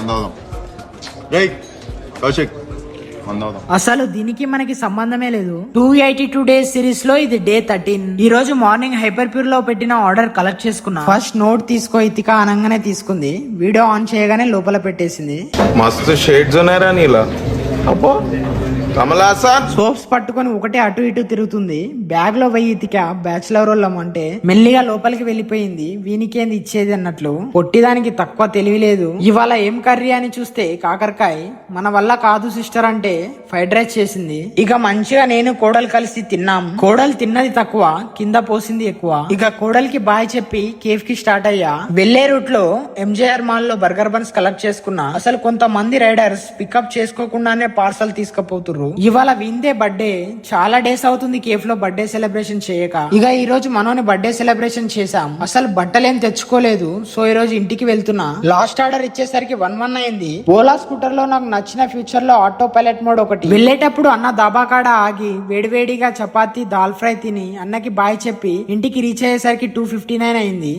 మందవుదాం రేయ్ కౌశిక్ మందవుదాం. అసలు దీనికి మనకి సంబంధమే లేదు. 282 డేస్ సిరీస్ లో ఇది డే 13. ఈ రోజు మార్నింగ్ హైపర్ ప్యూర్ లో పెట్టిన ఆర్డర్ కలెక్ట్ చేసుకున్నా. ఫస్ట్ నోట్ తీసుకో ఇతిక అనగానే తీసుకుంది. వీడియో ఆన్ చేయగానే లోపల పెట్టేసింది. మస్తు షేడ్స్ ఉన్నాయరా నీలా. అబ్బో కమలాసన్ సోప్స్ పట్టుకొని ఒకటే అటు ఇటు తిరుగుతుంది. బ్యాగ్ లో పోయి ఇతిక బ్యాచులర్ రోళ్ళం అంటే మెల్లిగా లోపలికి వెళ్ళిపోయింది. వీనికేంది ఇచ్చేది అన్నట్లు. పొట్టిదానికి తక్కువ తెలివి లేదు. ఇవాళ ఏం కర్రీ అని చూస్తే కాకరకాయ. మన వల్ల కాదు సిస్టర్ అంటే ఫ్రైడ్ రైస్ చేసింది. ఇక మంచిగా నేను కోడలు కలిసి తిన్నాం. కోడలు తిన్నది తక్కువ, కింద పోసింది ఎక్కువ. ఇక కోడలికి బాయ్ చెప్పి కేఫ్ కి స్టార్ట్ అయ్యా. వెళ్లే రూట్ లో ఎంజేఆర్ మాల్ లో బర్గర్ బన్స్ కలెక్ట్ చేసుకున్నా. అసలు కొంతమంది రైడర్స్ పికప్ చేసుకోకుండానే పార్సల్ తీసుకుపోతున్నారు. ఇవాళ విందే బర్త్డే. చాలా డేస్ అవుతుంది కేఫ్ లో బర్త్డే సెలబ్రేషన్ చేయక. ఇక ఈ రోజు మనోని బర్త్డే సెలబ్రేషన్ చేసాం. అసలు బట్టలేం తెచ్చుకోలేదు. సో ఈ రోజు ఇంటికి వెళ్తున్నా. లాస్ట్ ఆర్డర్ ఇచ్చేసరికి 1-1 అయింది. ఓలా స్కూటర్ లో నాకు నచ్చిన ఫ్యూచర్ లో ఆటో పైలట్ మోడ్ ఒకటి. వెళ్ళేటప్పుడు అన్న దాబాకాడ ఆగి వేడివేడిగా చపాతీ దాల్ ఫ్రై తిని అన్నకి బాయ్ చెప్పి ఇంటికి రీచ్ అయ్యేసరికి 2:59 అయింది.